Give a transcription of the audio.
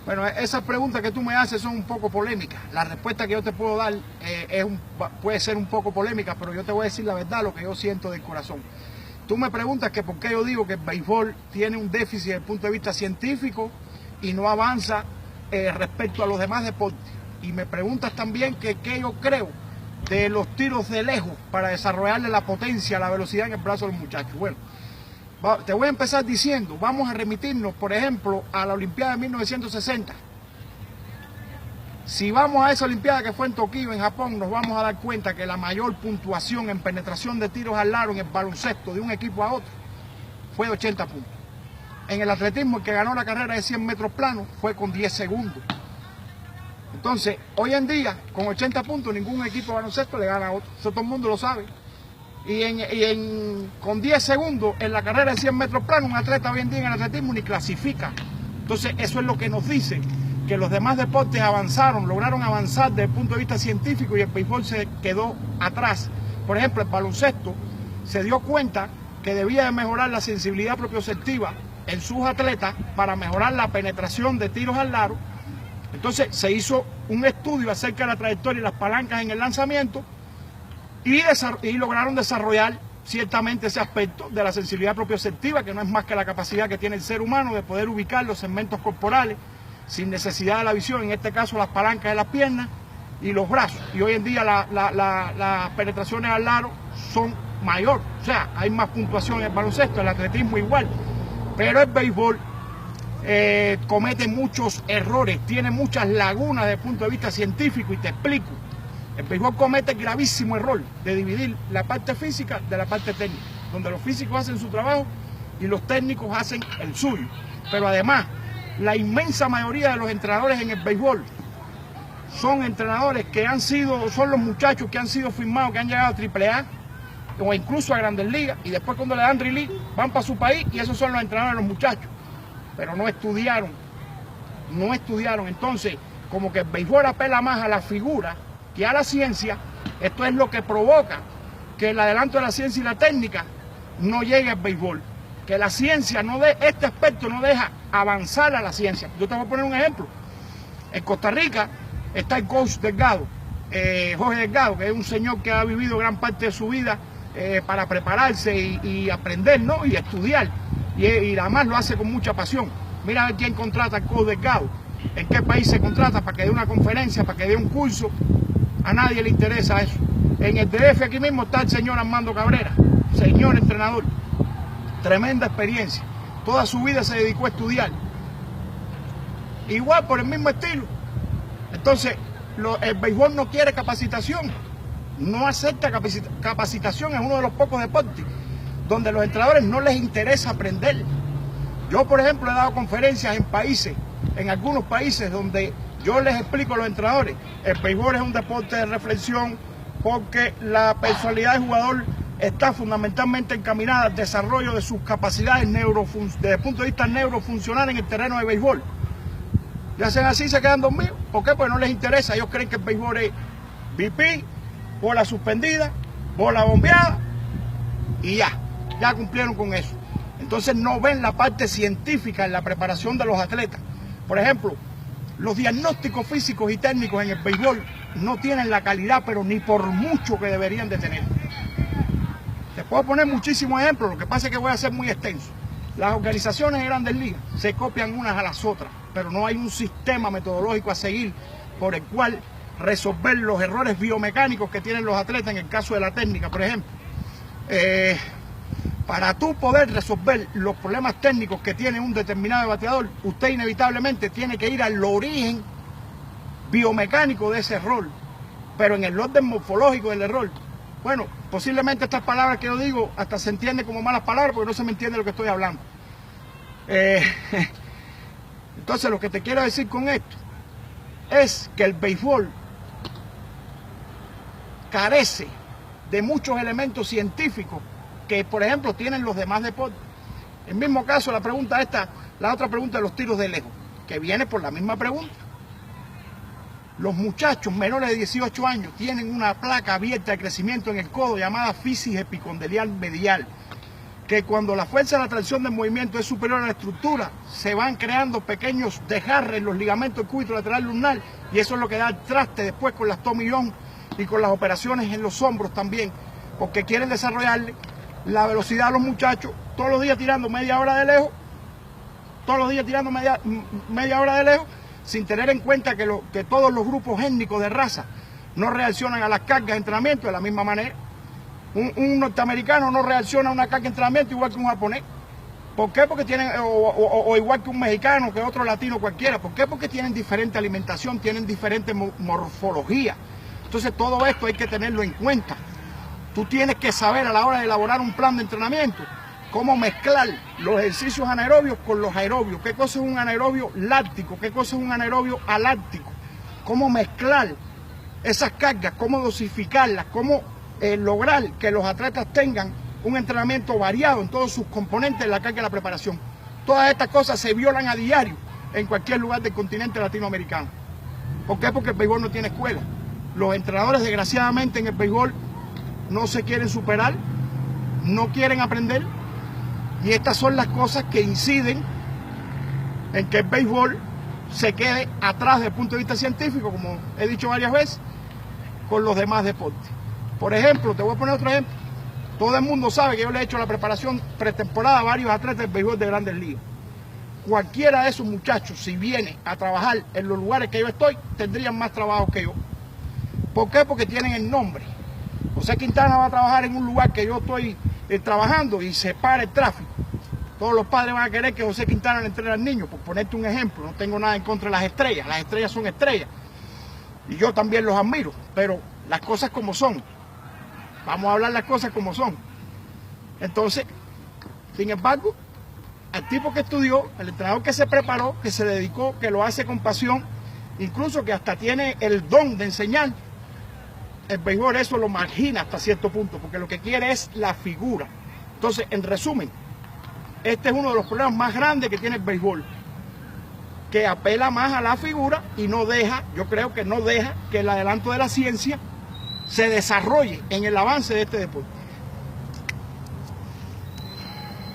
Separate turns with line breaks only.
Bueno, esas preguntas que tú me haces son un poco polémicas. La respuesta que yo te puedo dar puede ser un poco polémica, pero yo te voy a decir la verdad, lo que yo siento del corazón. Tú me preguntas que por qué yo digo que el béisbol tiene un déficit desde el punto de vista científico y no avanza respecto a los demás deportes. Y me preguntas también que qué yo creo de los tiros de lejos para desarrollarle la potencia, la velocidad en el brazo de los muchachos. Bueno, te voy a empezar diciendo, vamos a remitirnos, por ejemplo, a la Olimpiada de 1960. Si vamos a esa Olimpiada que fue en Tokio, en Japón, nos vamos a dar cuenta que la mayor puntuación en penetración de tiros al aro en el baloncesto de un equipo a otro fue de 80 puntos. En el atletismo, el que ganó la carrera de 100 metros planos fue con 10 segundos. Entonces, hoy en día, con 80 puntos, ningún equipo de baloncesto le gana a otro. Eso todo el mundo lo sabe. Con 10 segundos en la carrera de 100 metros planos, un atleta hoy en día en el atletismo ni clasifica. Entonces, eso es lo que nos dice que los demás deportes avanzaron, lograron avanzar desde el punto de vista científico y el béisbol se quedó atrás. Por ejemplo, el baloncesto se dio cuenta que debía de mejorar la sensibilidad propioceptiva en sus atletas para mejorar la penetración de tiros al aro. Entonces, se hizo un estudio acerca de la trayectoria y las palancas en el lanzamiento y lograron desarrollar ciertamente ese aspecto de la sensibilidad propioceptiva, que no es más que la capacidad que tiene el ser humano de poder ubicar los segmentos corporales sin necesidad de la visión, en este caso las palancas de las piernas y los brazos. Y hoy en día las penetraciones al aro son mayor, o sea, hay más puntuación en el baloncesto, el atletismo igual, pero el béisbol comete muchos errores, tiene muchas lagunas desde el punto de vista científico y te explico. El béisbol comete el gravísimo error de dividir la parte física de la parte técnica, donde los físicos hacen su trabajo y los técnicos hacen el suyo. Pero además, la inmensa mayoría de los entrenadores en el béisbol son entrenadores que son los muchachos que han sido firmados, que han llegado a AAA o incluso a Grandes Ligas, y después cuando le dan release van para su país y esos son los entrenadores de los muchachos. Pero no estudiaron. Entonces, como que el béisbol apela más a la figura que a la ciencia. Esto es lo que provoca que el adelanto de la ciencia y la técnica no llegue al béisbol, que la ciencia este aspecto no deja avanzar a la ciencia. Yo te voy a poner un ejemplo. En Costa Rica está el coach Delgado, Jorge Delgado, que es un señor que ha vivido gran parte de su vida para prepararse y aprender, ¿no? Y estudiar, y además lo hace con mucha pasión. Mira a ver quién contrata al coach Delgado, en qué país se contrata para que dé una conferencia, para que dé un curso. A nadie le interesa eso. En el DF aquí mismo está el señor Armando Cabrera, señor entrenador, tremenda experiencia. Toda su vida se dedicó a estudiar. Igual, por el mismo estilo. Entonces, el béisbol no quiere capacitación, no acepta capacitación. Es uno de los pocos deportes donde a los entrenadores no les interesa aprender. Yo, por ejemplo, he dado conferencias en algunos países donde yo les explico a los entrenadores, el béisbol es un deporte de reflexión porque la personalidad del jugador está fundamentalmente encaminada al desarrollo de sus capacidades desde el punto de vista neurofuncional en el terreno de béisbol. Y hacen así, se quedan dormidos. ¿Por qué? Porque no les interesa. Ellos creen que el béisbol es BP, bola suspendida, bola bombeada y ya cumplieron con eso. Entonces no ven la parte científica en la preparación de los atletas. Por ejemplo, los diagnósticos físicos y técnicos en el béisbol no tienen la calidad, pero ni por mucho que deberían de tener. Te puedo poner muchísimos ejemplos, lo que pasa es que voy a ser muy extenso. Las organizaciones de Grandes Ligas se copian unas a las otras, pero no hay un sistema metodológico a seguir por el cual resolver los errores biomecánicos que tienen los atletas en el caso de la técnica, por ejemplo. Para tú poder resolver los problemas técnicos que tiene un determinado bateador, usted inevitablemente tiene que ir al origen biomecánico de ese error, pero en el orden morfológico del error. Bueno, posiblemente estas palabras que yo digo hasta se entienden como malas palabras porque no se me entiende lo que estoy hablando. Entonces lo que te quiero decir con esto es que el béisbol carece de muchos elementos científicos que, por ejemplo, tienen los demás deportes. El mismo caso, la otra pregunta de los tiros de lejos, que viene por la misma pregunta. Los muchachos menores de 18 años tienen una placa abierta de crecimiento en el codo llamada fisis epicondilial medial. que cuando la fuerza de la tracción del movimiento es superior a la estructura, se van creando pequeños desgarres en los ligamentos cúbito lateral lunar, y eso es lo que da el traste después con las Tommy John y con las operaciones en los hombros también, porque quieren desarrollarle la velocidad a los muchachos, todos los días tirando media hora de lejos, media hora de lejos, sin tener en cuenta que todos los grupos étnicos de raza no reaccionan a las cargas de entrenamiento de la misma manera. Un norteamericano no reacciona a una carga de entrenamiento igual que un japonés. ¿Por qué? Porque tienen, o igual que un mexicano, que otro latino cualquiera. ¿Por qué? Porque tienen diferente alimentación, tienen diferente morfología. Entonces todo esto hay que tenerlo en cuenta. Tú tienes que saber a la hora de elaborar un plan de entrenamiento cómo mezclar los ejercicios anaerobios con los aerobios. ¿Qué cosa es un anaerobio láctico? ¿Qué cosa es un anaerobio aláctico? Cómo mezclar esas cargas, cómo dosificarlas, cómo lograr que los atletas tengan un entrenamiento variado en todos sus componentes de la carga de la preparación. Todas estas cosas se violan a diario en cualquier lugar del continente latinoamericano. ¿Por qué? Porque el béisbol no tiene escuela. Los entrenadores, desgraciadamente, en el béisbol no se quieren superar, no quieren aprender, y estas son las cosas que inciden en que el béisbol se quede atrás desde el punto de vista científico, como he dicho varias veces, con los demás deportes. Por ejemplo, te voy a poner otro ejemplo. Todo el mundo sabe que yo le he hecho la preparación pretemporada a varios atletas del béisbol de Grandes Ligas. Cualquiera de esos muchachos, si viene a trabajar en los lugares que yo estoy, tendrían más trabajo que yo. ¿Por qué? Porque tienen el nombre. José Quintana va a trabajar en un lugar que yo estoy trabajando y se para el tráfico. Todos los padres van a querer que José Quintana le entrene al niño, por ponerte un ejemplo. No tengo nada en contra de las estrellas son estrellas. Y yo también los admiro, pero las cosas como son. Vamos a hablar las cosas como son. Entonces, sin embargo, al tipo que estudió, al entrenador que se preparó, que se dedicó, que lo hace con pasión, incluso que hasta tiene el don de enseñar, el béisbol eso lo margina hasta cierto punto, porque lo que quiere es la figura. Entonces, en resumen, este es uno de los problemas más grandes que tiene el béisbol, que apela más a la figura y no deja, yo creo que no deja que el adelanto de la ciencia se desarrolle en el avance de este deporte.